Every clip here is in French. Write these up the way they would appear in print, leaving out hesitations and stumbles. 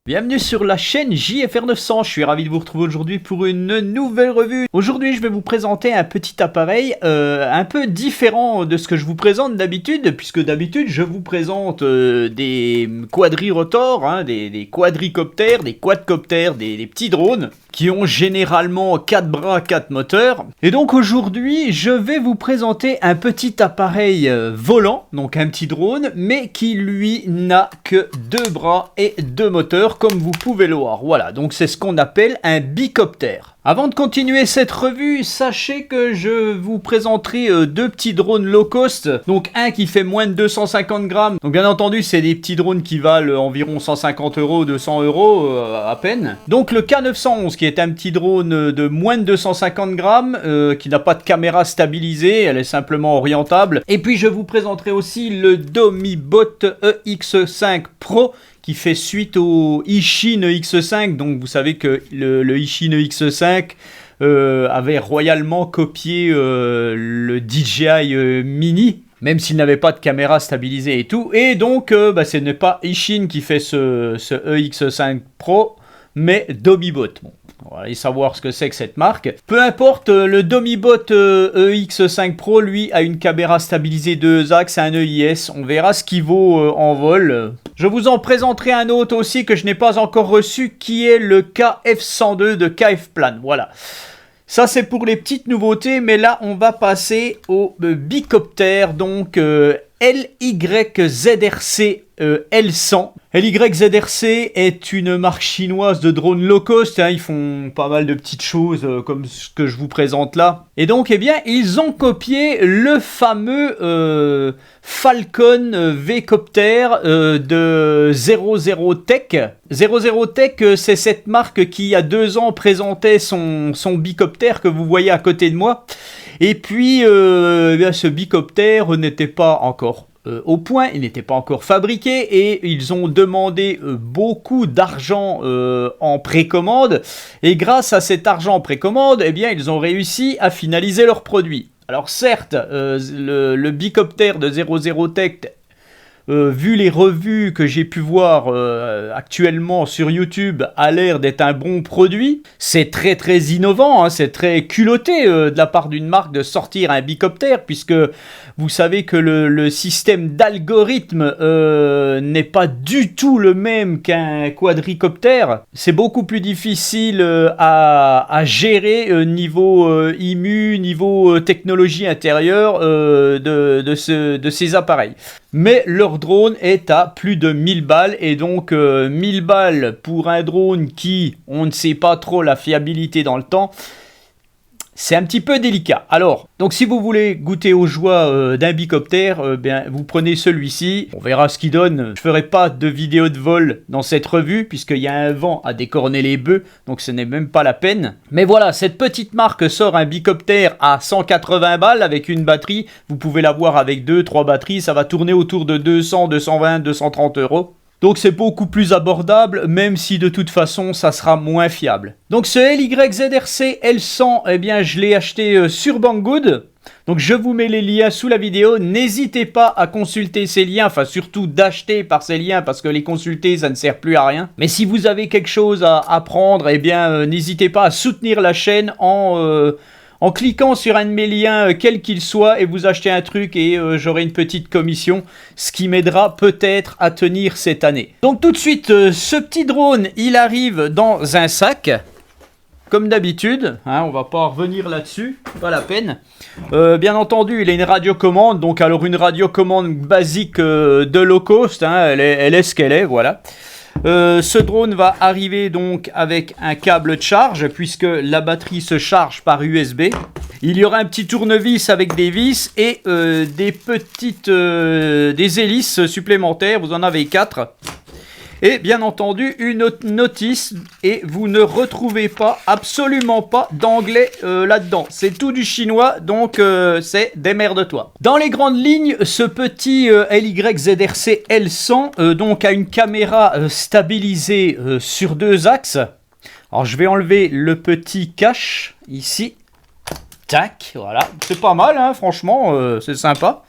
Bienvenue sur la chaîne JFR 900, je suis ravi de vous retrouver aujourd'hui pour une nouvelle revue. Aujourd'hui je vais vous présenter un petit appareil un peu différent de ce que je vous présente d'habitude, puisque d'habitude je vous présente des quadrirotors, hein, des quadricoptères, des quadcoptères, des petits drones qui ont généralement 4 bras, 4 moteurs. Et donc aujourd'hui je vais vous présenter un petit appareil volant, donc un petit drone, mais qui lui n'a que 2 bras et 2 moteurs, comme vous pouvez le voir. Voilà, donc c'est ce qu'on appelle un bicoptère. Avant de continuer cette revue, sachez que je vous présenterai deux petits drones low cost. Donc un qui fait moins de 250 grammes. Donc bien entendu, c'est des petits drones qui valent environ 150 €, 200 € à peine. Donc le K911 qui est un petit drone de moins de 250 grammes, qui n'a pas de caméra stabilisée, elle est simplement orientable. Et puis je vous présenterai aussi le Domibot EX5 Pro, qui fait suite au Ishin EX5. Donc vous savez que le Ishin EX5 avait royalement copié le DJI Mini, même s'il n'avait pas de caméra stabilisée et tout. Et donc ce n'est pas Ishin qui fait ce EX5 Pro, mais Domibot. Bon, on va aller savoir ce que c'est que cette marque. Peu importe, le Domibot EX5 Pro, lui, a une caméra stabilisée 2 axes, un EIS. On verra ce qu'il vaut en vol. Je vous en présenterai un autre aussi que je n'ai pas encore reçu, qui est le KF102 de KF-Plan. Voilà. Ça, c'est pour les petites nouveautés, mais là, on va passer au bicoptère, donc LYZRC L100. LYZRC est une marque chinoise de drones low cost, hein, ils font pas mal de petites choses comme ce que je vous présente là. Et donc, eh bien, ils ont copié le fameux Falcon V-Copter de 00 Tech. 00 Tech, c'est cette marque qui, il y a 2 ans, présentait son bicoptère que vous voyez à côté de moi. Et puis, ce bicoptère n'était pas encore au point, il n'était pas encore fabriqué et ils ont demandé beaucoup d'argent en précommande, et grâce à cet argent en précommande, eh bien, ils ont réussi à finaliser leur produit. Alors certes, le bicoptère de 00 Tech, vu les revues que j'ai pu voir actuellement sur YouTube, a l'air d'être un bon produit. C'est très très innovant, hein, c'est très culotté de la part d'une marque de sortir un bicoptère, puisque vous savez que le système d'algorithme n'est pas du tout le même qu'un quadricoptère. C'est beaucoup plus difficile à gérer niveau IMU, niveau technologie intérieure de ces appareils. Mais leur drone est à plus de 1000 balles, et donc 1000 balles pour un drone qui, on ne sait pas trop la fiabilité dans le temps, c'est un petit peu délicat. Alors, donc si vous voulez goûter aux joies d'un bicoptère, bien, vous prenez celui-ci. On verra ce qu'il donne. Je ferai pas de vidéo de vol dans cette revue, puisqu'il y a un vent à décorner les bœufs, donc ce n'est même pas la peine. Mais voilà, cette petite marque sort un bicoptère à 180 balles avec une batterie. Vous pouvez l'avoir avec 2-3 batteries, ça va tourner autour de 200, 220, 230 €. Donc c'est beaucoup plus abordable, même si de toute façon ça sera moins fiable. Donc ce LYZRC L100, eh bien je l'ai acheté sur Banggood. Donc je vous mets les liens sous la vidéo. N'hésitez pas à consulter ces liens, enfin surtout d'acheter par ces liens, parce que les consulter ça ne sert plus à rien. Mais si vous avez quelque chose à apprendre, eh bien n'hésitez pas à soutenir la chaîne en cliquant sur un de mes liens, quel qu'il soit, et vous achetez un truc, et j'aurai une petite commission, ce qui m'aidera peut-être à tenir cette année. Donc tout de suite, ce petit drone, il arrive dans un sac, comme d'habitude, hein, on va pas revenir là-dessus, pas la peine. Bien entendu, il a une radiocommande, donc alors une radiocommande basique de low cost, hein, elle est ce qu'elle est, voilà. Ce drone va arriver donc avec un câble de charge, puisque la batterie se charge par USB. Il y aura un petit tournevis avec des vis et des hélices supplémentaires. Vous en avez 4. Et bien entendu une notice, et vous ne retrouvez pas, absolument pas d'anglais là-dedans. C'est tout du chinois, donc c'est démerde-toi. Dans les grandes lignes, ce petit LYZRC L100 donc a une caméra stabilisée sur 2 axes. Alors je vais enlever le petit cache ici. Tac, voilà. C'est pas mal, hein, franchement, c'est sympa.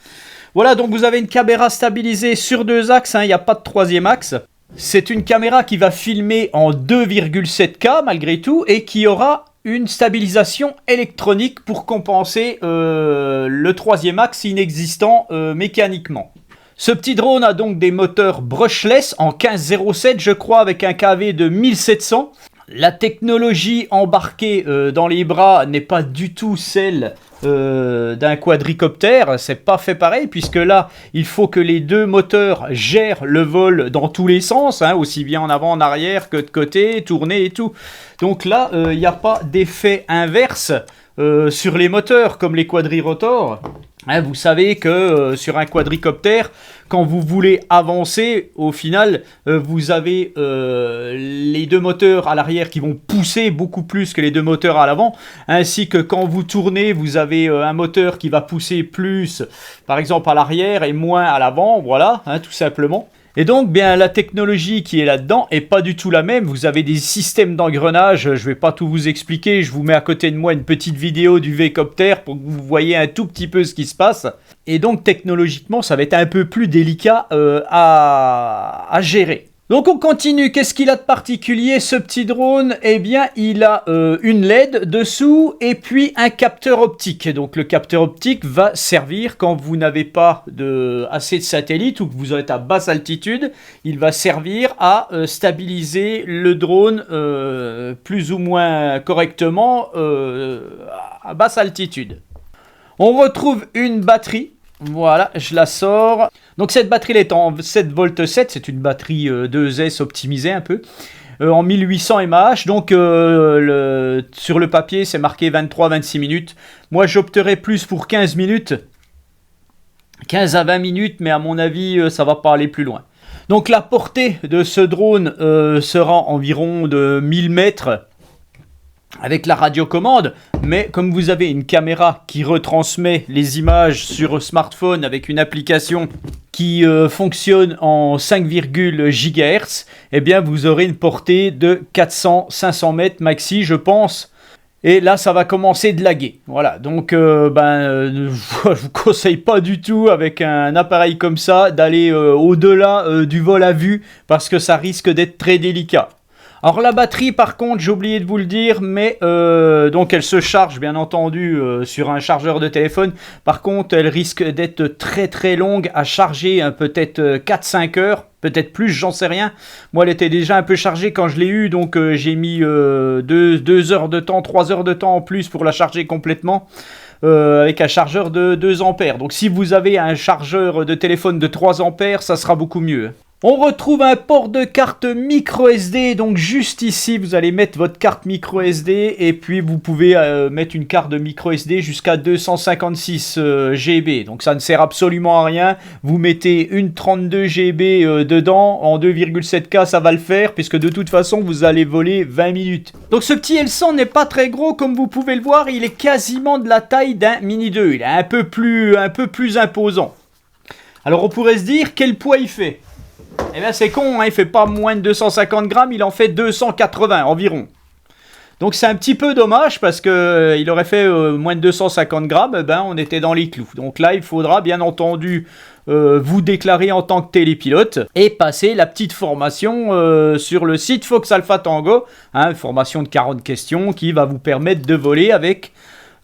Voilà, donc vous avez une caméra stabilisée sur 2 axes, hein, il n'y a pas de 3e axe. C'est une caméra qui va filmer en 2,7K malgré tout et qui aura une stabilisation électronique pour compenser le troisième axe inexistant mécaniquement. Ce petit drone a donc des moteurs brushless en 1507 je crois avec un KV de 1700. La technologie embarquée dans les bras n'est pas du tout celle d'un quadricoptère, c'est pas fait pareil puisque là il faut que les deux moteurs gèrent le vol dans tous les sens, hein, aussi bien en avant, en arrière que de côté, tourner et tout. Donc là il n'y a pas d'effet inverse sur les moteurs comme les quadrirotors. Hein, vous savez que sur un quadricoptère, quand vous voulez avancer, au final, vous avez les deux moteurs à l'arrière qui vont pousser beaucoup plus que les deux moteurs à l'avant, ainsi que quand vous tournez, vous avez un moteur qui va pousser plus, par exemple à l'arrière et moins à l'avant, voilà, hein, tout simplement. Et donc, bien, la technologie qui est là-dedans est pas du tout la même. Vous avez des systèmes d'engrenage, je vais pas tout vous expliquer, je vous mets à côté de moi une petite vidéo du V-Copter pour que vous voyez un tout petit peu ce qui se passe. Et donc, technologiquement, ça va être un peu plus délicat à gérer. Donc on continue, qu'est-ce qu'il a de particulier ce petit drone? Eh bien il a une LED dessous et puis un capteur optique. Donc le capteur optique va servir quand vous n'avez pas assez de satellites ou que vous êtes à basse altitude. Il va servir à stabiliser le drone plus ou moins correctement à basse altitude. On retrouve une batterie. Voilà, je la sors. Donc cette batterie elle est en 7V7, c'est une batterie 2S optimisée un peu, en 1800 mAh, donc sur le papier c'est marqué 23-26 minutes. Moi j'opterais plus pour 15 minutes, 15 à 20 minutes, mais à mon avis ça va pas aller plus loin. Donc la portée de ce drone sera environ de 1000 mètres. Avec la radiocommande, mais comme vous avez une caméra qui retransmet les images sur smartphone avec une application qui fonctionne en 5, GHz, eh bien vous aurez une portée de 400-500 mètres maxi, je pense. Et là, ça va commencer de laguer. Voilà, donc je vous conseille pas du tout avec un appareil comme ça d'aller au-delà du vol à vue parce que ça risque d'être très délicat. Alors la batterie par contre j'ai oublié de vous le dire mais donc elle se charge bien entendu sur un chargeur de téléphone. Par contre elle risque d'être très très longue à charger, hein, peut-être 4-5 heures, peut-être plus, j'en sais rien. Moi elle était déjà un peu chargée quand je l'ai eu donc j'ai mis 2 heures de temps, 3 heures de temps en plus pour la charger complètement. Avec un chargeur de 2 ampères. Donc si vous avez un chargeur de téléphone de 3 ampères ça sera beaucoup mieux. On retrouve un port de carte micro SD, donc juste ici vous allez mettre votre carte micro SD et puis vous pouvez mettre une carte de micro SD jusqu'à 256 GB, donc ça ne sert absolument à rien. Vous mettez une 32 GB dedans, en 2,7K ça va le faire puisque de toute façon vous allez voler 20 minutes. Donc ce petit L100 n'est pas très gros comme vous pouvez le voir, il est quasiment de la taille d'un Mini 2, il est un peu plus imposant. Alors on pourrait se dire quel poids il fait? Eh bien c'est con, hein, il fait pas moins de 250 grammes, il en fait 280 environ. Donc c'est un petit peu dommage parce que il aurait fait moins de 250 grammes, on était dans les clous. Donc là il faudra bien entendu vous déclarer en tant que télépilote et passer la petite formation sur le site Fox Alpha Tango, hein, formation de 40 questions qui va vous permettre de voler avec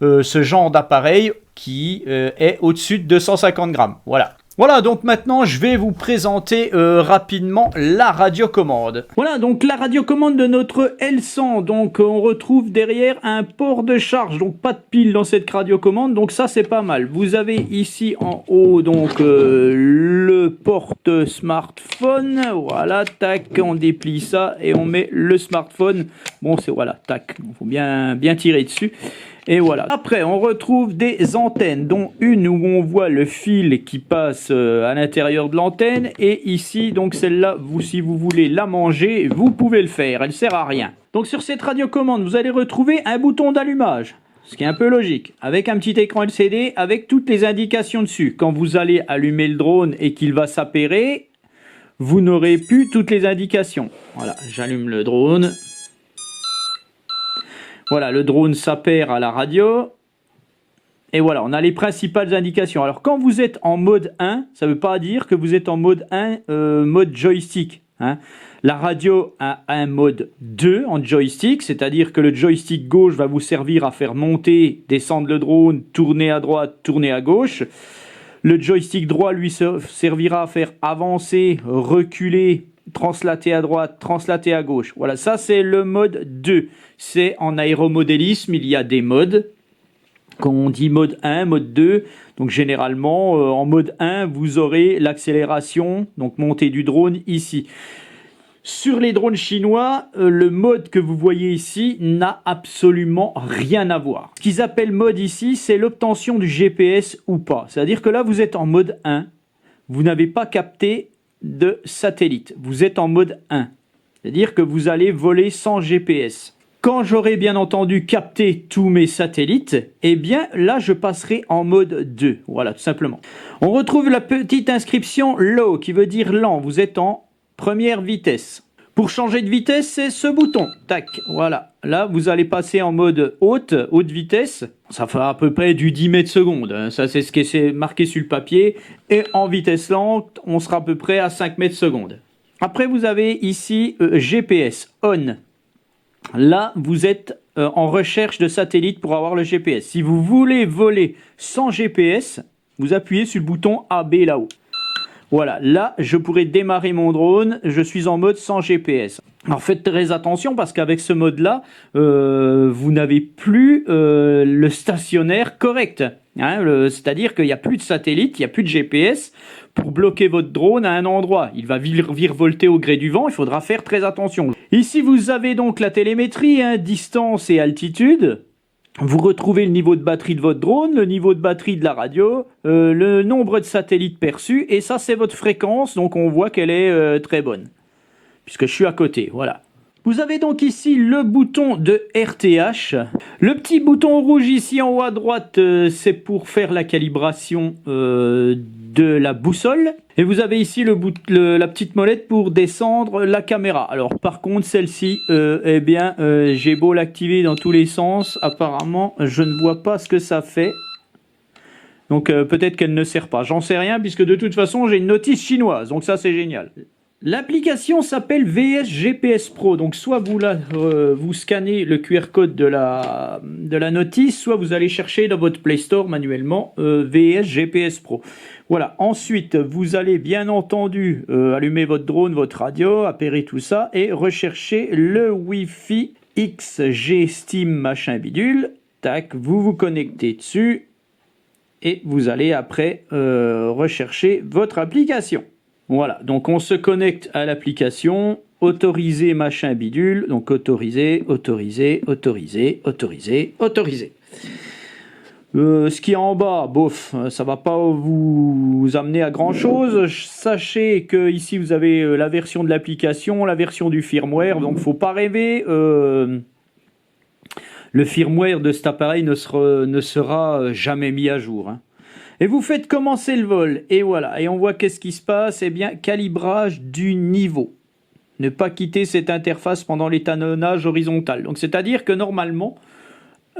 ce genre d'appareil qui est au-dessus de 250 grammes. Voilà. Voilà, donc maintenant je vais vous présenter rapidement la radiocommande. Voilà, donc la radiocommande de notre L100. Donc on retrouve derrière un port de charge, donc pas de pile dans cette radiocommande, donc ça c'est pas mal. Vous avez ici en haut donc le porte smartphone. Voilà, tac, on déplie ça et on met le smartphone. Bon, c'est voilà, tac, il faut bien tirer dessus. Et voilà. Après, on retrouve des antennes, dont une où on voit le fil qui passe à l'intérieur de l'antenne. Et ici, donc celle-là, si vous voulez la manger, vous pouvez le faire. Elle sert à rien. Donc sur cette radiocommande, vous allez retrouver un bouton d'allumage. Ce qui est un peu logique. Avec un petit écran LCD, avec toutes les indications dessus. Quand vous allez allumer le drone et qu'il va s'appairer, vous n'aurez plus toutes les indications. Voilà, j'allume le drone. Voilà, le drone s'appaire à la radio. Et voilà, on a les principales indications. Alors, quand vous êtes en mode 1, ça ne veut pas dire que vous êtes en mode 1, mode joystick. hein. La radio a un mode 2 en joystick, c'est-à-dire que le joystick gauche va vous servir à faire monter, descendre le drone, tourner à droite, tourner à gauche. Le joystick droit lui servira à faire avancer, reculer, translater à droite, translater à gauche. Voilà, ça c'est le mode 2. C'est en aéromodélisme, il y a des modes. Quand on dit mode 1, mode 2, donc généralement en mode 1, vous aurez l'accélération, donc montée du drone ici. Sur les drones chinois, le mode que vous voyez ici n'a absolument rien à voir. Ce qu'ils appellent mode ici, c'est l'obtention du GPS ou pas. C'est-à-dire que là, vous êtes en mode 1, vous n'avez pas capté de satellite. Vous êtes en mode 1, c'est-à-dire que vous allez voler sans GPS. Quand j'aurai bien entendu capté tous mes satellites, eh bien là je passerai en mode 2. Voilà, tout simplement. On retrouve la petite inscription low qui veut dire lent. Vous êtes en première vitesse. Pour changer de vitesse, c'est ce bouton. Tac, voilà. Là, vous allez passer en mode haute vitesse. Ça fera à peu près du 10 mètres secondes. Ça, c'est ce qui est marqué sur le papier. Et en vitesse lente, on sera à peu près à 5 mètres secondes. Après, vous avez ici GPS, on. Là, vous êtes en recherche de satellite pour avoir le GPS. Si vous voulez voler sans GPS, vous appuyez sur le bouton AB là-haut. Voilà, là, je pourrais démarrer mon drone, je suis en mode sans GPS. Alors faites très attention parce qu'avec ce mode-là, vous n'avez plus le stationnaire correct. Hein, c'est-à-dire qu'il n'y a plus de satellite, il n'y a plus de GPS pour bloquer votre drone à un endroit. Il va virevolter au gré du vent, il faudra faire très attention. Ici, vous avez donc la télémétrie, hein, distance et altitude. Vous retrouvez le niveau de batterie de votre drone, le niveau de batterie de la radio, le nombre de satellites perçus, et ça c'est votre fréquence, donc on voit qu'elle est très bonne, puisque je suis à côté, voilà. Vous avez donc ici le bouton de RTH. Le petit bouton rouge ici en haut à droite, c'est pour faire la calibration de la boussole. Et vous avez ici la petite molette pour descendre la caméra. Alors par contre celle-ci, eh bien j'ai beau l'activer dans tous les sens, apparemment je ne vois pas ce que ça fait. Donc peut-être qu'elle ne sert pas, j'en sais rien puisque de toute façon j'ai une notice chinoise, donc ça c'est génial. L'application s'appelle VS GPS Pro, donc soit vous scannez le QR code de la notice, soit vous allez chercher dans votre Play Store manuellement VS GPS Pro. Voilà, ensuite vous allez bien entendu allumer votre drone, votre radio, appairer tout ça et rechercher le Wi-Fi XG Steam machin bidule. Tac, vous vous connectez dessus et vous allez après rechercher votre application. Voilà, donc on se connecte à l'application, autoriser machin bidule, donc autoriser, autoriser, autoriser, autoriser, autoriser. Ce qui est en bas, bof, ça va pas vous amener à grand chose. Sachez que ici vous avez la version de l'application, la version du firmware, donc faut pas rêver. Le firmware de cet appareil ne sera jamais mis à jour, hein. Et vous faites commencer le vol, et voilà, et on voit qu'est-ce qui se passe, eh bien, calibrage du niveau. Ne pas quitter cette interface pendant l'étalonnage horizontal. Donc, c'est-à-dire que normalement,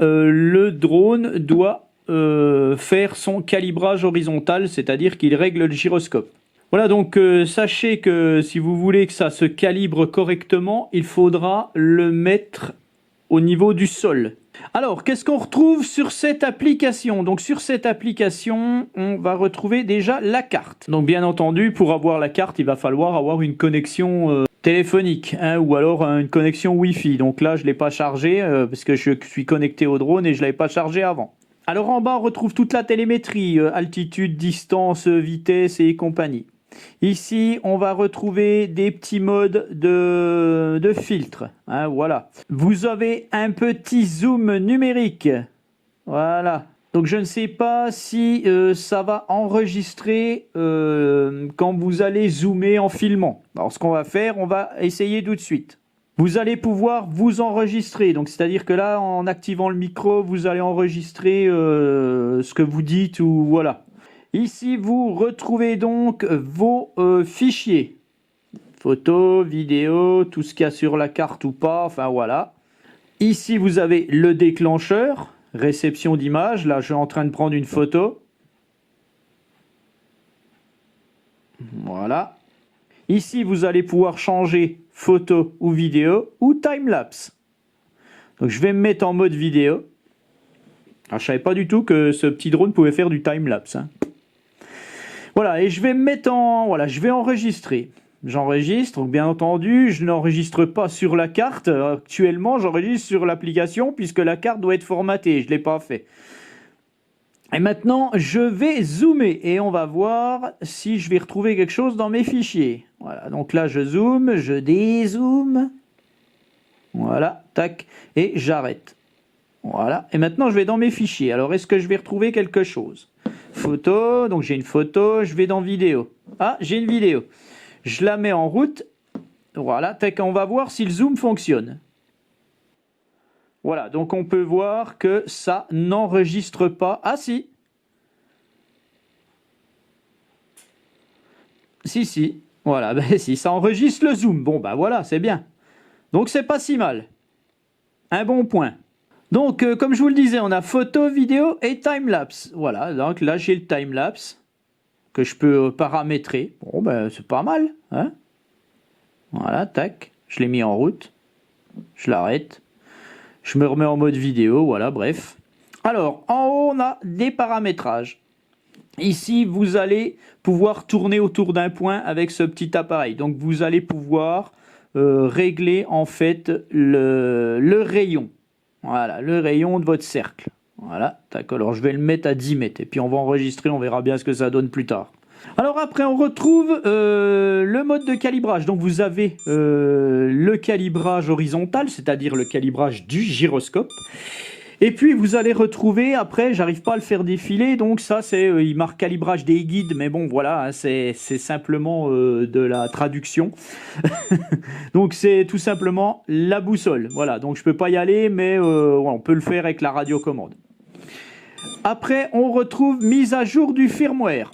le drone doit faire son calibrage horizontal, c'est-à-dire qu'il règle le gyroscope. Voilà, donc sachez que si vous voulez que ça se calibre correctement, il faudra le mettre au niveau du sol. Alors, qu'est-ce qu'on retrouve sur cette application? Donc, sur cette application, on va retrouver déjà la carte. Donc, bien entendu, pour avoir la carte, il va falloir avoir une connexion téléphonique, hein, ou alors une connexion Wi-Fi. Donc là, je ne l'ai pas chargé parce que je suis connecté au drone et je ne l'avais pas chargé avant. Alors, en bas, on retrouve toute la télémétrie, altitude, distance, vitesse et compagnie. Ici, on va retrouver des petits modes de filtre. Hein, voilà. Vous avez un petit zoom numérique. Voilà. Donc, je ne sais pas si ça va enregistrer quand vous allez zoomer en filmant. Alors, ce qu'on va faire, on va essayer tout de suite. Vous allez pouvoir vous enregistrer. Donc, c'est-à-dire que là, en activant le micro, vous allez enregistrer ce que vous dites ou voilà. Ici, vous retrouvez donc vos fichiers. Photos, vidéos, tout ce qu'il y a sur la carte ou pas, enfin voilà. Ici, vous avez le déclencheur, réception d'image. Là, je suis en train de prendre une photo. Voilà. Ici, vous allez pouvoir changer photo ou vidéo ou time-lapse. Donc je vais me mettre en mode vidéo. Alors, je ne savais pas du tout que ce petit drone pouvait faire du time-lapse. Hein. Voilà, et je vais me mettre en... Voilà, je vais enregistrer. J'enregistre, donc bien entendu, je n'enregistre pas sur la carte. Actuellement, j'enregistre sur l'application puisque la carte doit être formatée. Je ne l'ai pas fait. Et maintenant, je vais zoomer et on va voir si je vais retrouver quelque chose dans mes fichiers. Voilà, donc là, je zoome, je dézoome. Voilà, tac, et j'arrête. Voilà, et maintenant, je vais dans mes fichiers. Alors, est-ce que je vais retrouver quelque chose? Photo, donc j'ai une photo, je vais dans vidéo. Ah, j'ai une vidéo. Je la mets en route. Voilà, tac, on va voir si le zoom fonctionne. Voilà, donc on peut voir que ça n'enregistre pas. Ah si. Si. Voilà, ben si, ça enregistre le zoom. Bon, ben voilà, c'est bien. Donc c'est pas si mal. Un bon point. Donc, comme je vous le disais, on a photo, vidéo et time-lapse. Voilà, donc là j'ai le time-lapse que je peux paramétrer. Bon, ben c'est pas mal. Hein, voilà, tac, je l'ai mis en route. Je l'arrête. Je me remets en mode vidéo, voilà, bref. Alors, en haut, on a des paramétrages. Ici, vous allez pouvoir tourner autour d'un point avec ce petit appareil. Donc, vous allez pouvoir régler, en fait, le rayon. Voilà, le rayon de votre cercle. Voilà, d'accord. Alors, je vais le mettre à 10 mètres. Et puis, on va enregistrer, on verra bien ce que ça donne plus tard. Alors après, on retrouve le mode de calibrage. Donc vous avez le calibrage horizontal, c'est-à-dire le calibrage du gyroscope. Et puis vous allez retrouver, après, j'arrive pas à le faire défiler, donc ça c'est, il marque calibrage des guides, mais bon voilà, hein, c'est simplement de la traduction. Donc c'est tout simplement la boussole. Voilà, donc je peux pas y aller, mais on peut le faire avec la radiocommande. Après, on retrouve mise à jour du firmware.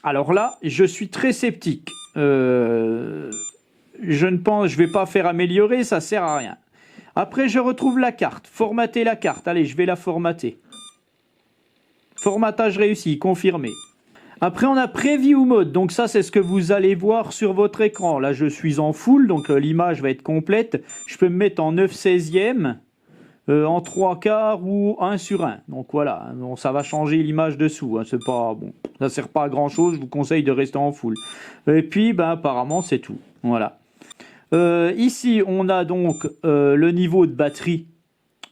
Alors là, je suis très sceptique. Je vais pas faire améliorer, ça sert à rien. Après, je retrouve la carte. Formater la carte. Allez, je vais la formater. Formatage réussi, confirmé. Après, on a Preview Mode. Donc ça, c'est ce que vous allez voir sur votre écran. Là, je suis en full, donc l'image va être complète. Je peux me mettre en 9/16e, en 3/4 ou 1/1. Donc voilà, bon, ça va changer l'image dessous. Hein. C'est pas bon, ça sert pas à grand chose. Je vous conseille de rester en full. Et puis, ben, apparemment, c'est tout. Voilà. Ici, on a donc le niveau de batterie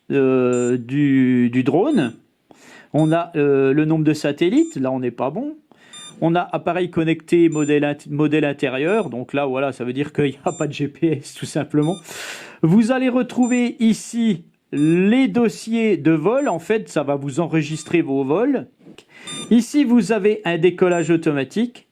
du drone. On a le nombre de satellites. Là, on n'est pas bon. On a appareil connecté modèle intérieur. Donc là, voilà, ça veut dire qu'il n'y a pas de GPS, tout simplement. Vous allez retrouver ici les dossiers de vol. En fait, ça va vous enregistrer vos vols. Ici, vous avez un décollage automatique.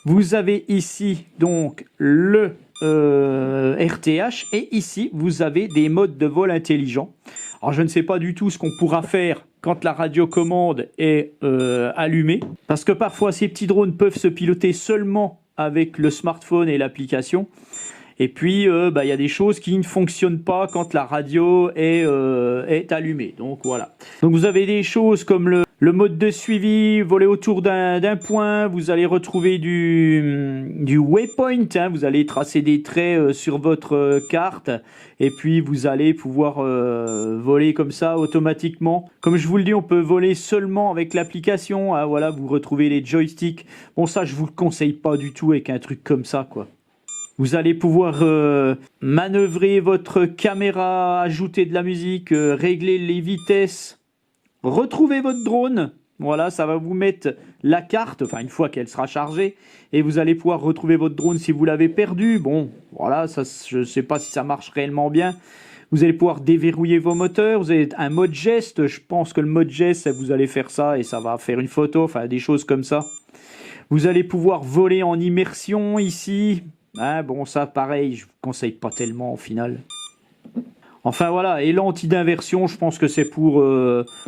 Vous avez ici donc le RTH et ici vous avez des modes de vol intelligents. Alors je ne sais pas du tout ce qu'on pourra faire quand la radiocommande est allumée, parce que parfois ces petits drones peuvent se piloter seulement avec le smartphone et l'application. Et puis, il y a des choses qui ne fonctionnent pas quand la radio est allumée. Donc, voilà. Donc, vous avez des choses comme le mode de suivi, voler autour d'un point. Vous allez retrouver du waypoint. Hein, vous allez tracer des traits sur votre carte. Et puis, vous allez pouvoir voler comme ça automatiquement. Comme je vous le dis, on peut voler seulement avec l'application. Hein, voilà, vous retrouvez les joysticks. Bon, ça, je vous le conseille pas du tout avec un truc comme ça, quoi. Vous allez pouvoir manœuvrer votre caméra, ajouter de la musique, régler les vitesses, retrouver votre drone. Voilà, ça va vous mettre la carte, enfin une fois qu'elle sera chargée, et vous allez pouvoir retrouver votre drone si vous l'avez perdu. Bon, voilà, ça, je ne sais pas si ça marche réellement bien. Vous allez pouvoir déverrouiller vos moteurs. Vous avez un mode geste. Je pense que le mode geste, vous allez faire ça et ça va faire une photo, enfin des choses comme ça. Vous allez pouvoir voler en immersion ici. Ah, bon, ça, pareil, je vous conseille pas tellement au final. Enfin, voilà, et l'anti-d'inversion, je pense que c'est pour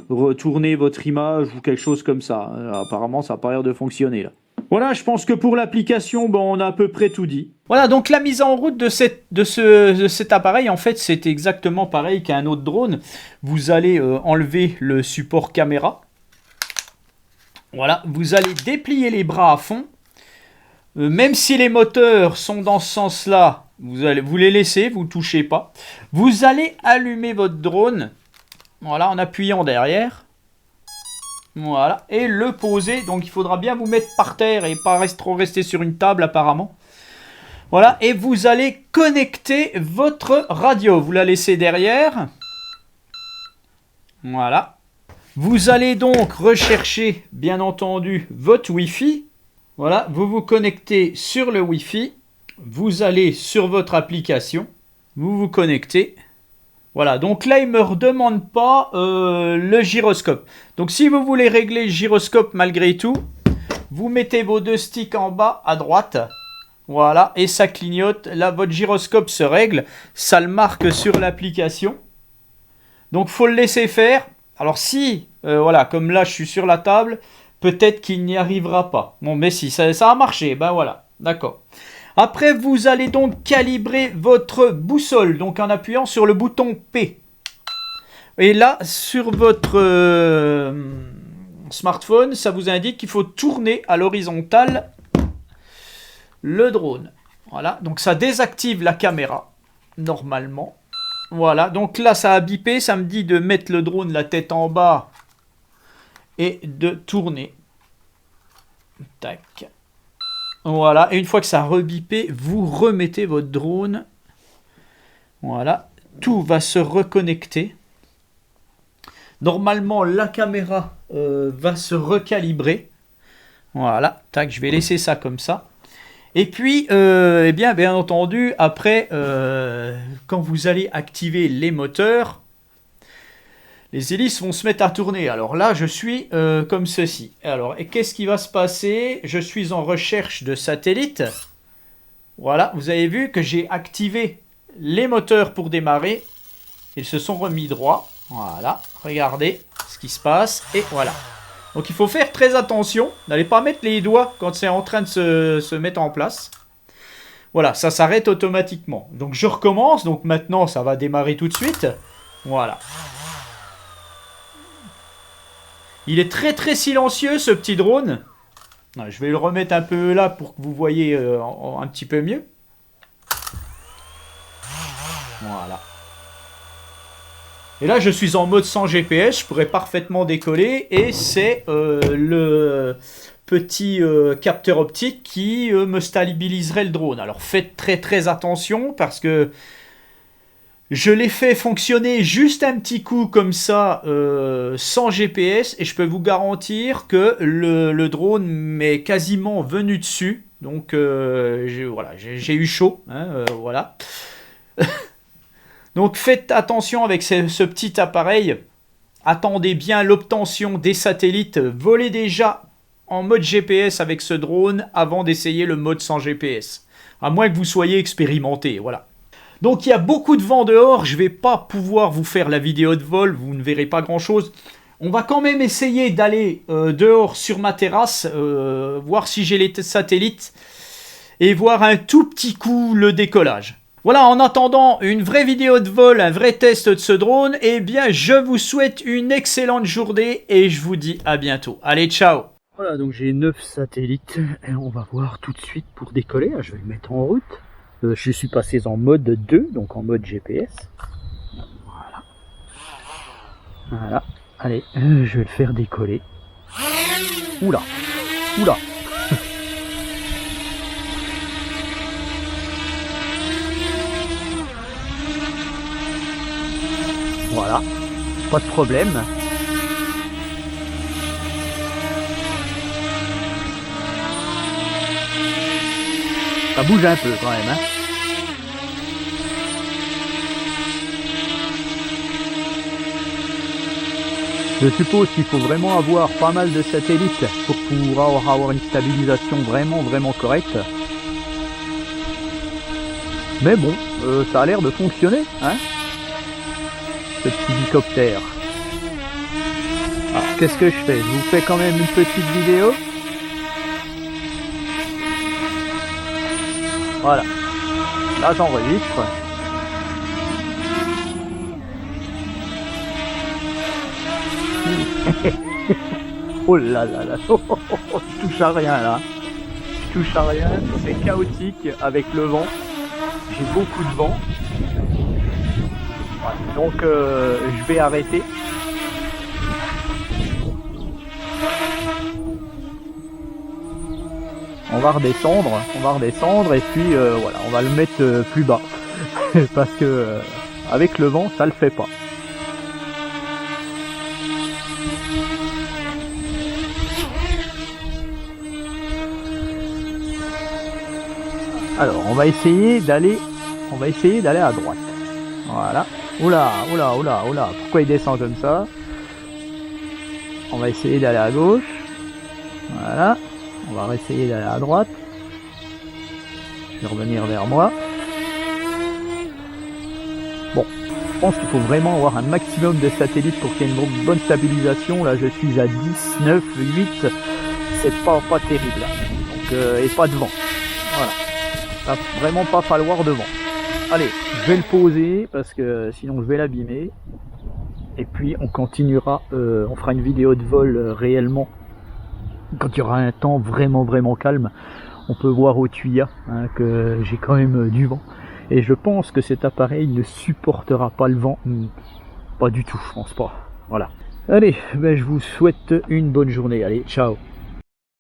retourner votre image ou quelque chose comme ça. Apparemment, ça n'a pas l'air de fonctionner, là. Voilà, je pense que pour l'application, bon, on a à peu près tout dit. Voilà, donc la mise en route de cet appareil, en fait, c'est exactement pareil qu'un autre drone. Vous allez enlever le support caméra. Voilà, vous allez déplier les bras à fond. même si les moteurs sont dans ce sens-là, vous les laissez, vous ne touchez pas. Vous allez allumer votre drone, voilà, en appuyant derrière. Voilà, et le poser. Donc il faudra bien vous mettre par terre et pas trop rester sur une table apparemment. Voilà, et vous allez connecter votre radio. Vous la laissez derrière. Voilà. Vous allez donc rechercher, bien entendu, votre Wi-Fi. Voilà, vous vous connectez sur le Wi-Fi. Vous allez sur votre application. Vous vous connectez. Voilà, donc là, il ne me redemande pas le gyroscope. Donc si vous voulez régler le gyroscope malgré tout, vous mettez vos deux sticks en bas à droite. Voilà, et ça clignote. Là, votre gyroscope se règle. Ça le marque sur l'application. Donc, il faut le laisser faire. Alors si, voilà, comme là, je suis sur la table, peut-être qu'il n'y arrivera pas. Bon, mais si, ça a marché. Ben voilà, d'accord. Après, vous allez donc calibrer votre boussole, donc en appuyant sur le bouton P. Et là, sur votre smartphone, ça vous indique qu'il faut tourner à l'horizontale le drone. Voilà, donc ça désactive la caméra, normalement. Voilà, donc là, ça a bipé, ça me dit de mettre le drone la tête en bas et de tourner. Tac. Voilà, et une fois que ça a rebipé, vous remettez votre drone. Voilà, tout va se reconnecter. Normalement, la caméra va se recalibrer. Voilà, tac, je vais laisser ça comme ça. Et puis, eh bien entendu, après, quand vous allez activer les moteurs, les hélices vont se mettre à tourner. Alors là, je suis comme ceci. Alors, et qu'est-ce qui va se passer? Je suis en recherche de satellite. Voilà, vous avez vu que j'ai activé les moteurs pour démarrer. Ils se sont remis droit. Voilà, regardez ce qui se passe. Et voilà. Donc il faut faire très attention. N'allez pas mettre les doigts quand c'est en train de se mettre en place. Voilà, ça s'arrête automatiquement. Donc je recommence. Donc maintenant, ça va démarrer tout de suite. Voilà. Il est très très silencieux ce petit drone. Je vais le remettre un peu là pour que vous voyez un petit peu mieux. Voilà. Et là je suis en mode sans GPS, je pourrais parfaitement décoller. Et c'est le petit capteur optique qui me stabiliserait le drone. Alors faites très très attention parce que je l'ai fait fonctionner juste un petit coup comme ça, sans GPS, et je peux vous garantir que le drone m'est quasiment venu dessus. Donc voilà, j'ai eu chaud, hein, voilà. Donc faites attention avec ce petit appareil. Attendez bien l'obtention des satellites. Volez déjà en mode GPS avec ce drone avant d'essayer le mode sans GPS. À moins que vous soyez expérimenté, voilà. Donc il y a beaucoup de vent dehors, je ne vais pas pouvoir vous faire la vidéo de vol, vous ne verrez pas grand chose. On va quand même essayer d'aller dehors sur ma terrasse, voir si j'ai les satellites et voir un tout petit coup le décollage. Voilà, en attendant une vraie vidéo de vol, un vrai test de ce drone, eh bien je vous souhaite une excellente journée et je vous dis à bientôt. Allez, ciao! Voilà, donc j'ai 9 satellites et on va voir tout de suite pour décoller, je vais le mettre en route. Je suis passé en mode 2, donc en mode GPS. Voilà. Voilà. Allez, je vais le faire décoller. Oula. Oula. Voilà. Pas de problème. Ça bouge un peu quand même, hein. Je suppose qu'il faut vraiment avoir pas mal de satellites pour pouvoir avoir une stabilisation vraiment correcte. Mais bon, ça a l'air de fonctionner, hein, ce petit bicoptère. Alors qu'est-ce que je fais? Je vous fais quand même une petite vidéo. Voilà, là j'enregistre. Oh là là là, je touche à rien là. touche à rien, c'est chaotique avec le vent. J'ai beaucoup de vent. Ouais, donc je vais arrêter. On va redescendre et puis voilà, on va le mettre plus bas parce que avec le vent ça le fait pas. Alors on va essayer d'aller à droite. Voilà. Oula, pourquoi il descend comme ça? On va essayer d'aller à gauche. Voilà. On va essayer d'aller à droite. Je vais revenir vers moi. Bon, je pense qu'il faut vraiment avoir un maximum de satellites pour qu'il y ait une bonne stabilisation. Là, je suis à 10, 9, 8. C'est pas terrible. Donc, et pas de vent. Voilà. Il va vraiment pas falloir de vent. Allez, je vais le poser parce que sinon je vais l'abîmer. Et puis on continuera, on fera une vidéo de vol réellement quand il y aura un temps vraiment calme. On peut voir au tuyau que j'ai quand même du vent. Et je pense que cet appareil ne supportera pas le vent. Pas du tout, je pense pas. Voilà. Allez, ben, je vous souhaite une bonne journée. Allez, ciao.